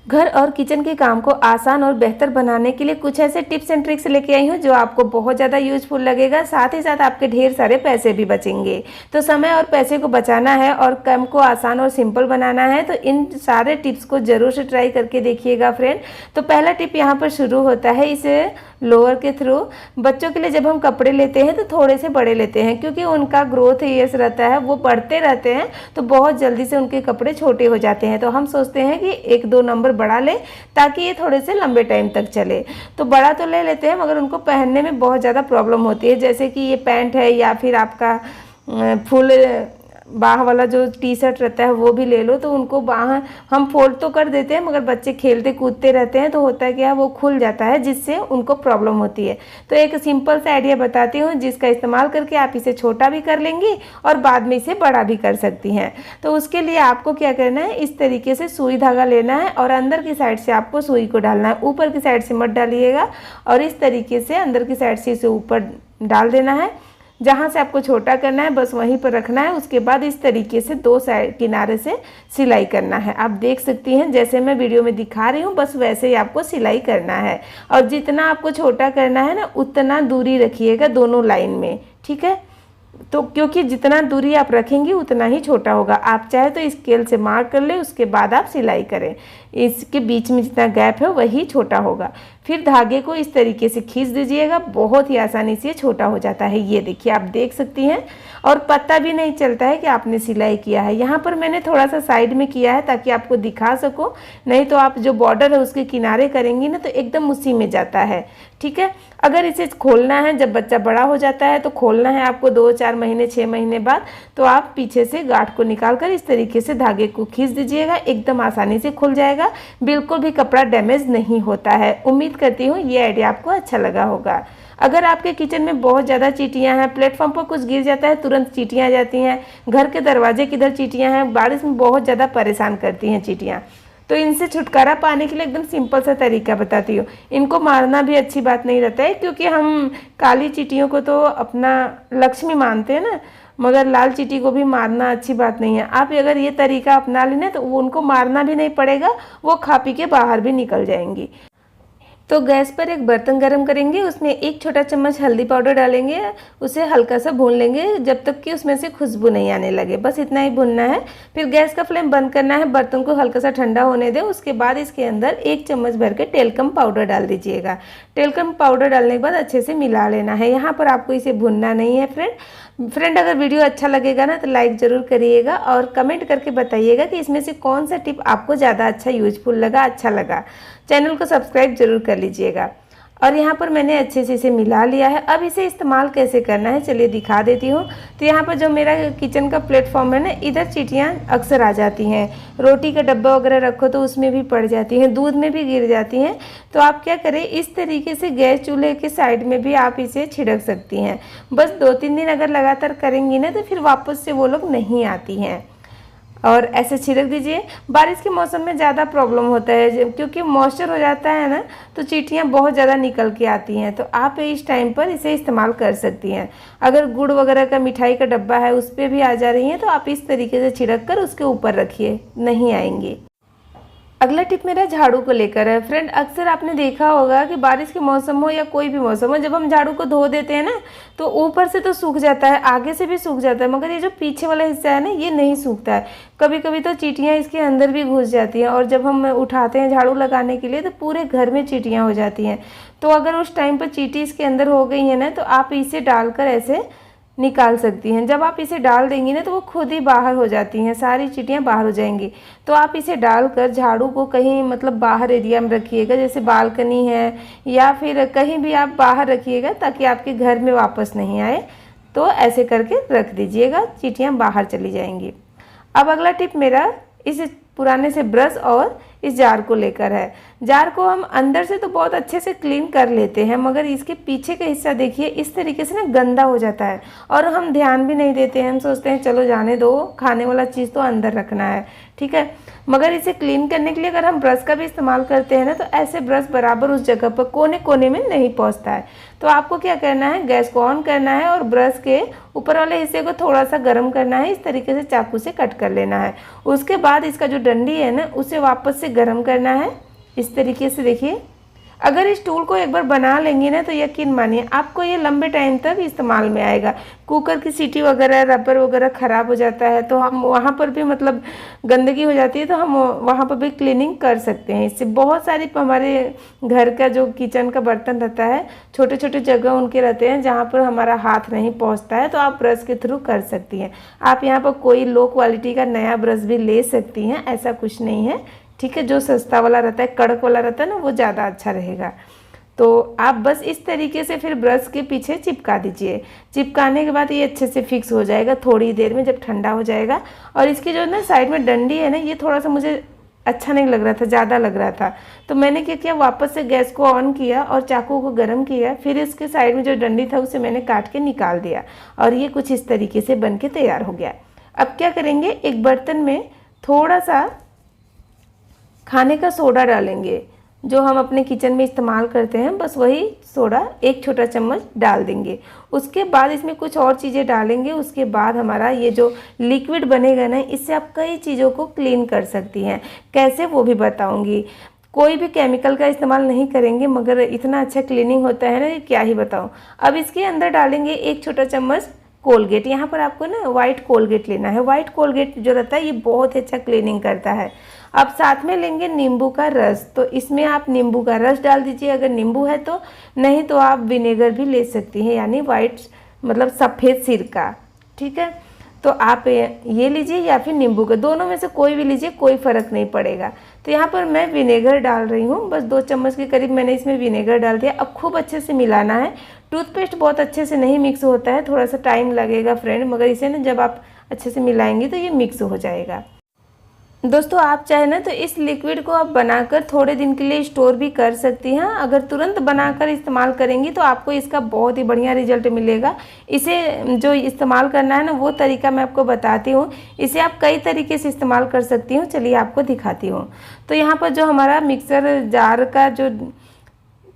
घर और किचन के काम को आसान और बेहतर बनाने के लिए कुछ ऐसे टिप्स एंड ट्रिक्स लेके आई हूँ जो आपको बहुत ज़्यादा यूजफुल लगेगा। साथ ही साथ आपके ढेर सारे पैसे भी बचेंगे। तो समय और पैसे को बचाना है और काम को आसान और सिंपल बनाना है, तो इन सारे टिप्स को ज़रूर से ट्राई करके देखिएगा फ्रेंड। तो पहला टिप यहाँ पर शुरू होता है इसे लोअर के थ्रू। बच्चों के लिए जब हम कपड़े लेते हैं तो थोड़े से बड़े लेते हैं, क्योंकि उनका ग्रोथ ईयर्स रहता है, वो बढ़ते रहते हैं, तो बहुत जल्दी से उनके कपड़े छोटे हो जाते हैं। तो हम सोचते हैं कि 1-2 नंबर बड़ा ले ताकि ये थोड़े से लंबे टाइम तक चले। तो बड़ा तो ले लेते हैं, मगर उनको पहनने में बहुत ज़्यादा प्रॉब्लम होती है। जैसे कि ये पैंट है या फिर आपका फुल बाह वाला जो टी शर्ट रहता है वो भी ले लो, तो उनको बाह हम फोल्ड तो कर देते हैं, मगर बच्चे खेलते कूदते रहते हैं तो होता है क्या, वो खुल जाता है, जिससे उनको प्रॉब्लम होती है। तो एक सिंपल सा आइडिया बताती हूँ जिसका इस्तेमाल करके आप इसे छोटा भी कर लेंगी और बाद में इसे बड़ा भी कर सकती हैं। तो उसके लिए आपको क्या करना है, इस तरीके से सुई धागा लेना है और अंदर की साइड से आपको सुई को डालना है। ऊपर की साइड से मत डालिएगा और इस तरीके से अंदर की साइड से इसे ऊपर डाल देना है। जहाँ से आपको छोटा करना है बस वहीं पर रखना है। उसके बाद इस तरीके से 2 साइड किनारे से सिलाई करना है। आप देख सकती हैं जैसे मैं वीडियो में दिखा रही हूँ, बस वैसे ही आपको सिलाई करना है। और जितना आपको छोटा करना है ना, उतना दूरी रखिएगा दोनों लाइन में, ठीक है। तो क्योंकि जितना दूरी आप रखेंगी उतना ही छोटा होगा। आप चाहे तो स्केल से मार्क कर ले, उसके बाद आप सिलाई करें। इसके बीच में जितना गैप है वही छोटा होगा। फिर धागे को इस तरीके से खींच दीजिएगा, बहुत ही आसानी से छोटा हो जाता है। ये देखिए, आप देख सकती हैं, और पता भी नहीं चलता है कि आपने सिलाई किया है। यहाँ पर मैंने थोड़ा सा साइड में किया है ताकि आपको दिखा सको, नहीं तो आप जो बॉर्डर है उसके किनारे करेंगी ना तो एकदम उसी में जाता है, ठीक है। अगर इसे खोलना है, जब बच्चा बड़ा हो जाता है तो खोलना है आपको 2-4 महीने 6 महीने बाद, तो आप पीछे से गांठ को निकाल कर इस तरीके से धागे को खींच दीजिएगा, एकदम आसानी से खुल जाएगा। बिल्कुल भी कपड़ा डैमेज नहीं होता है। उम्मीद करती हूँ ये आइडिया आपको अच्छा लगा होगा। अगर आपके किचन में बहुत ज़्यादा चींटियां हैं, प्लेटफॉर्म पर कुछ गिर जाता है तुरंत चींटियां आ जाती हैं, घर के दरवाजे किधर चींटियां हैं, बारिश में बहुत ज़्यादा परेशान करती हैं चींटियां, तो इनसे छुटकारा पाने के लिए एकदम सिंपल सा तरीका बताती हूँ। इनको मारना भी अच्छी बात नहीं रहता है, क्योंकि हम काली चींटियों को तो अपना लक्ष्मी मानते हैं ना, मगर लाल चींटी को भी मारना अच्छी बात नहीं है। आप अगर ये तरीका अपना लेना तो वो उनको मारना भी नहीं पड़ेगा, वो खा पी के बाहर भी निकल जाएंगी। तो गैस पर एक बर्तन गरम करेंगे, उसमें 1 छोटा चम्मच हल्दी पाउडर डालेंगे, उसे हल्का सा भून लेंगे जब तक कि उसमें से खुशबू नहीं आने लगे, बस इतना ही भूनना है। फिर गैस का फ्लेम बंद करना है, बर्तन को हल्का सा ठंडा होने दें। उसके बाद इसके अंदर 1 चम्मच भर के टेलकम पाउडर डाल दीजिएगा। टेलकम पाउडर डालने के बाद अच्छे से मिला लेना है। यहाँ पर आपको इसे भूनना नहीं है फ्रेंड। अगर वीडियो अच्छा लगेगा ना तो लाइक ज़रूर करिएगा और कमेंट करके बताइएगा कि इसमें से कौन सा टिप आपको ज़्यादा अच्छा यूजफुल लगा, अच्छा लगा। चैनल को सब्सक्राइब जरूर कर लीजिएगा। और यहाँ पर मैंने अच्छे से इसे मिला लिया है। अब इसे इस्तेमाल कैसे करना है चलिए दिखा देती हूँ। तो यहाँ पर जो मेरा किचन का प्लेटफॉर्म है ना, इधर चींटियाँ अक्सर आ जाती हैं। रोटी का डब्बा वगैरह रखो तो उसमें भी पड़ जाती हैं, दूध में भी गिर जाती हैं। तो आप क्या करें, इस तरीके से गैस चूल्हे के साइड में भी आप इसे छिड़क सकती हैं। बस 2-3 दिन अगर लगातार करेंगी ना तो फिर वापस से वो लोग नहीं आती हैं। और ऐसे छिड़क दीजिए। बारिश के मौसम में ज़्यादा प्रॉब्लम होता है, क्योंकि मॉइस्चर हो जाता है ना, तो चींटियाँ बहुत ज़्यादा निकल के आती हैं। तो आप इस टाइम पर इसे इस्तेमाल कर सकती हैं। अगर गुड़ वगैरह का मिठाई का डब्बा है उस पर भी आ जा रही हैं तो आप इस तरीके से छिड़क कर उसके ऊपर रखिए, नहीं आएंगी। अगला टिप मेरा झाड़ू को लेकर है फ्रेंड। अक्सर आपने देखा होगा कि बारिश के मौसम हो या कोई भी मौसम हो, जब हम झाड़ू को धो देते हैं ना तो ऊपर से तो सूख जाता है, आगे से भी सूख जाता है, मगर ये जो पीछे वाला हिस्सा है ना ये नहीं सूखता है। कभी कभी तो चींटियाँ इसके अंदर भी घुस जाती हैं, और जब हम उठाते हैं झाड़ू लगाने के लिए तो पूरे घर में चींटियाँ हो जाती हैं। तो अगर उस टाइम पर चींटी इसके अंदर हो गई है ना तो आप इसे डालकर ऐसे निकाल सकती हैं। जब आप इसे डाल देंगी ना तो वो खुद ही बाहर हो जाती हैं, सारी चींटियाँ बाहर हो जाएंगी। तो आप इसे डालकर झाड़ू को कहीं मतलब बाहर एरिया में रखिएगा, जैसे बालकनी है या फिर कहीं भी आप बाहर रखिएगा ताकि आपके घर में वापस नहीं आए। तो ऐसे करके रख दीजिएगा, चींटियाँ बाहर चली जाएंगी। अब अगला टिप मेरा इस पुराने से ब्रश और इस जार को लेकर है। जार को हम अंदर से तो बहुत अच्छे से क्लीन कर लेते हैं, मगर इसके पीछे का हिस्सा देखिए इस तरीके से ना गंदा हो जाता है और हम ध्यान भी नहीं देते हैं। हम सोचते हैं चलो जाने दो, खाने वाला चीज़ तो अंदर रखना है, ठीक है। मगर इसे क्लीन करने के लिए अगर हम ब्रश का भी इस्तेमाल करते हैं ना, तो ऐसे ब्रश बराबर उस जगह पर कोने कोने में नहीं पहुंचता है। तो आपको क्या करना है, गैस को ऑन करना है और ब्रश के ऊपर वाले हिस्से को थोड़ा सा गर्म करना है, इस तरीके से चाकू से कट कर लेना है। उसके बाद इसका जो डंडी है ना, उसे वापस से गर्म करना है इस तरीके से। देखिए, अगर इस टूल को एक बार बना लेंगे ना, तो यकीन मानिए आपको ये लंबे टाइम तक इस्तेमाल में आएगा। कुकर की सीटी वगैरह, रबर वगैरह ख़राब हो जाता है तो हम वहाँ पर भी मतलब गंदगी हो जाती है तो हम वहाँ पर भी क्लीनिंग कर सकते हैं इससे। बहुत सारी हमारे घर का जो किचन का बर्तन रहता है, छोटे छोटे जगह उनके रहते हैं जहाँ पर हमारा हाथ नहीं पहुँचता है, तो आप ब्रश के थ्रू कर सकती हैं। आप यहाँ पर कोई लो क्वालिटी का नया ब्रश भी ले सकती हैं, ऐसा कुछ नहीं है, ठीक है। जो सस्ता वाला रहता है, कड़क वाला रहता है ना, वो ज़्यादा अच्छा रहेगा। तो आप बस इस तरीके से फिर ब्रश के पीछे चिपका दीजिए। चिपकाने के बाद ये अच्छे से फिक्स हो जाएगा थोड़ी देर में, जब ठंडा हो जाएगा। और इसकी जो ना साइड में डंडी है ना, ये थोड़ा सा मुझे अच्छा नहीं लग रहा था, ज़्यादा लग रहा था, तो मैंने क्या किया, वापस से गैस को ऑन किया और चाकू को गर्म किया। फिर इसके साइड में जो डंडी था उसे मैंने काट के निकाल दिया और ये कुछ इस तरीके से बन के तैयार हो गया। अब क्या करेंगे, एक बर्तन में थोड़ा सा खाने का सोडा डालेंगे, जो हम अपने किचन में इस्तेमाल करते हैं, बस वही सोडा 1 छोटा चम्मच डाल देंगे। उसके बाद इसमें कुछ और चीज़ें डालेंगे। उसके बाद हमारा ये जो लिक्विड बनेगा ना, इससे आप कई चीज़ों को क्लीन कर सकती हैं। कैसे, वो भी बताऊंगी। कोई भी केमिकल का इस्तेमाल नहीं करेंगे, मगर इतना अच्छा क्लीनिंग होता है ना, क्या ही बताऊँ। अब इसके अंदर डालेंगे 1 छोटा चम्मच कोलगेट। यहाँ पर आपको ना वाइट कोलगेट लेना है। वाइट कोलगेट जो रहता है ये बहुत ही अच्छा क्लीनिंग करता है। अब साथ में लेंगे नींबू का रस, तो इसमें आप नींबू का रस डाल दीजिए अगर नींबू है तो, नहीं तो आप विनेगर भी ले सकती हैं, यानी वाइट मतलब सफ़ेद सिरका, ठीक है। तो आप ये लीजिए या फिर नींबू का, दोनों में से कोई भी लीजिए, कोई फ़र्क नहीं पड़ेगा। तो यहाँ पर मैं विनेगर डाल रही हूँ, बस 2 चम्मच के करीब मैंने इसमें विनेगर डाल दिया। अब खूब अच्छे से मिलाना है। टूथपेस्ट बहुत अच्छे से नहीं मिक्स होता है, थोड़ा सा टाइम लगेगा फ्रेंड, मगर इसे ना जब आप अच्छे से मिलाएंगे तो ये मिक्स हो जाएगा। दोस्तों, आप चाहे ना तो इस लिक्विड को आप बनाकर थोड़े दिन के लिए स्टोर भी कर सकती हैं। अगर तुरंत बनाकर इस्तेमाल करेंगी तो आपको इसका बहुत ही बढ़िया रिजल्ट मिलेगा। इसे जो इस्तेमाल करना है ना, वो तरीका मैं आपको बताती हूँ। इसे आप कई तरीके से इस्तेमाल कर सकती हूँ, चलिए आपको दिखाती हूँ। तो यहाँ पर जो हमारा मिक्सर जार का जो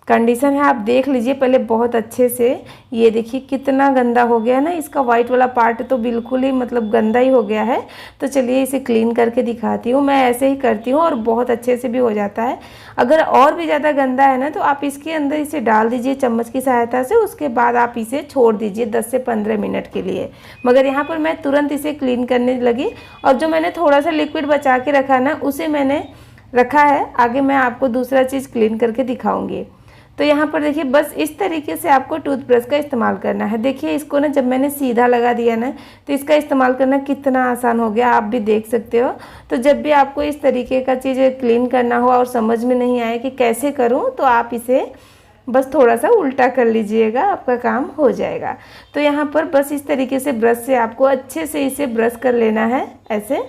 कंडीशन है आप देख लीजिए पहले बहुत अच्छे से। ये देखिए कितना गंदा हो गया ना, इसका वाइट वाला पार्ट तो बिल्कुल ही मतलब गंदा ही हो गया है। तो चलिए इसे क्लीन करके दिखाती हूँ। मैं ऐसे ही करती हूँ और बहुत अच्छे से भी हो जाता है। अगर और भी ज़्यादा गंदा है ना, तो आप इसके अंदर इसे डाल दीजिए चम्मच की सहायता से। उसके बाद आप इसे छोड़ दीजिए 10 से 15 मिनट के लिए। मगर यहाँ पर मैं तुरंत इसे क्लीन करने लगी, और जो मैंने थोड़ा सा लिक्विड बचा के रखा ना, उसे मैंने रखा है। आगे मैं आपको दूसरा चीज़ क्लीन करके दिखाऊंगी। तो यहाँ पर देखिए बस इस तरीके से आपको टूथब्रश का इस्तेमाल करना है। देखिए इसको ना जब मैंने सीधा लगा दिया ना, तो इसका इस्तेमाल करना कितना आसान हो गया, आप भी देख सकते हो। तो जब भी आपको इस तरीके का चीज़ क्लीन करना हो और समझ में नहीं आए कि कैसे करूँ, तो आप इसे बस थोड़ा सा उल्टा कर लीजिएगा, आपका काम हो जाएगा। तो यहाँ पर बस इस तरीके से ब्रश से आपको अच्छे से इसे ब्रश कर लेना है ऐसे।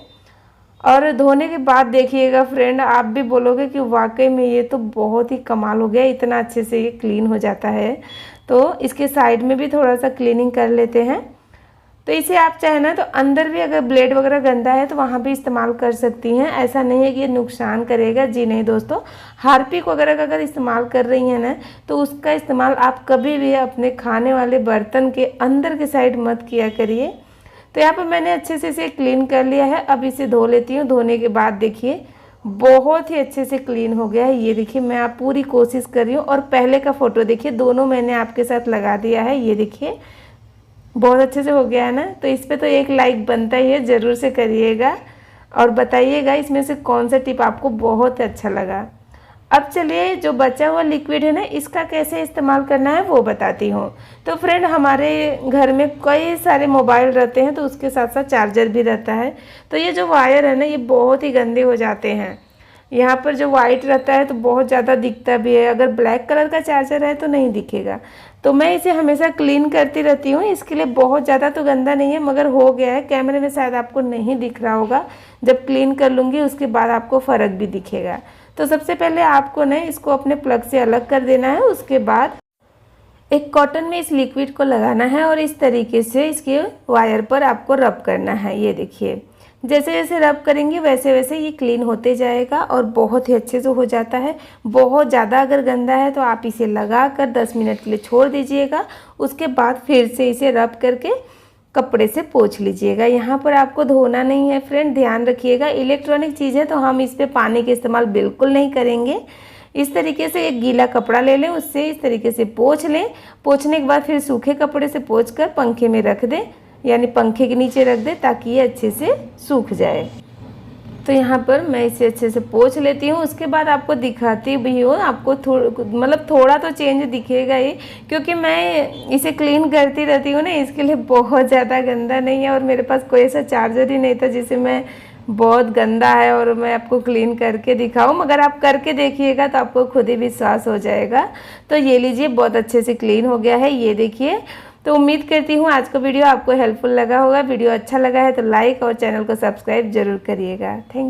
और धोने के बाद देखिएगा फ्रेंड, आप भी बोलोगे कि वाकई में ये तो बहुत ही कमाल हो गया, इतना अच्छे से ये क्लीन हो जाता है। तो इसके साइड में भी थोड़ा सा क्लीनिंग कर लेते हैं। तो इसे आप चाहे ना तो अंदर भी अगर ब्लेड वगैरह गंदा है तो वहाँ भी इस्तेमाल कर सकती हैं। ऐसा नहीं है कि ये नुकसान करेगा, जी नहीं दोस्तों। हार्पिक वगैरह का अगर इस्तेमाल कर रही हैं ना, तो उसका इस्तेमाल आप कभी भी अपने खाने वाले बर्तन के अंदर के साइड मत किया करिए। तो यहाँ पर मैंने अच्छे से इसे क्लीन कर लिया है। अब इसे धो लेती हूँ। धोने के बाद देखिए बहुत ही अच्छे से क्लीन हो गया है। ये देखिए मैं आप पूरी कोशिश कर रही हूँ। और पहले का फ़ोटो देखिए, दोनों मैंने आपके साथ लगा दिया है। ये देखिए बहुत अच्छे से हो गया है ना। तो इस पर तो एक लाइक बनता ही है, ज़रूर से करिएगा और बताइएगा इसमें से कौन सा टिप आपको बहुत अच्छा लगा। अब चलिए जो बचा हुआ लिक्विड है ना, इसका कैसे इस्तेमाल करना है वो बताती हूँ। तो फ्रेंड, हमारे घर में कई सारे मोबाइल रहते हैं, तो उसके साथ साथ चार्जर भी रहता है। तो ये जो वायर है ना, ये बहुत ही गंदे हो जाते हैं। यहाँ पर जो वाइट रहता है तो बहुत ज़्यादा दिखता भी है, अगर ब्लैक कलर का चार्जर है तो नहीं दिखेगा। तो मैं इसे हमेशा क्लीन करती रहती हूँ। इसके लिए बहुत ज़्यादा तो गंदा नहीं है, मगर हो गया है। कैमरे में शायद आपको नहीं दिख रहा होगा, जब क्लीन कर लूँगी उसके बाद आपको फ़र्क भी दिखेगा। तो सबसे पहले आपको ना इसको अपने प्लग से अलग कर देना है। उसके बाद एक कॉटन में इस लिक्विड को लगाना है और इस तरीके से इसके वायर पर आपको रब करना है। ये देखिए जैसे जैसे रब करेंगे वैसे वैसे ये क्लीन होते जाएगा और बहुत ही अच्छे से हो जाता है। बहुत ज़्यादा अगर गंदा है तो आप इसे लगा कर 10 मिनट के लिए छोड़ दीजिएगा। उसके बाद फिर से इसे रब करके कपड़े से पोंछ लीजिएगा। यहाँ पर आपको धोना नहीं है फ्रेंड, ध्यान रखिएगा। इलेक्ट्रॉनिक चीज़ है तो हम इस पर पानी का इस्तेमाल बिल्कुल नहीं करेंगे। इस तरीके से एक गीला कपड़ा ले लें, उससे इस तरीके से पोंछ लें। पोंछने के बाद फिर सूखे कपड़े से पोंछकर पंखे में रख दें, यानी पंखे के नीचे रख दें ताकि ये अच्छे से सूख जाए। तो यहाँ पर मैं इसे अच्छे से पोंछ लेती हूँ। उसके बाद आपको दिखाती भी हूँ, आपको थोड़ा तो चेंज दिखेगा ही, क्योंकि मैं इसे क्लीन करती रहती हूँ ना, इसके लिए बहुत ज़्यादा गंदा नहीं है। और मेरे पास कोई ऐसा चार्जर ही नहीं था जिसे मैं बहुत गंदा है और मैं आपको क्लीन करके दिखाऊं, मगर आप करके देखिएगा तो आपको खुद ही विश्वास हो जाएगा। तो ये लीजिए, बहुत अच्छे से क्लीन हो गया है, ये देखिए। तो उम्मीद करती हूँ आज का वीडियो आपको हेल्पफुल लगा होगा। वीडियो अच्छा लगा है तो लाइक और चैनल को सब्सक्राइब जरूर करिएगा। Thank you.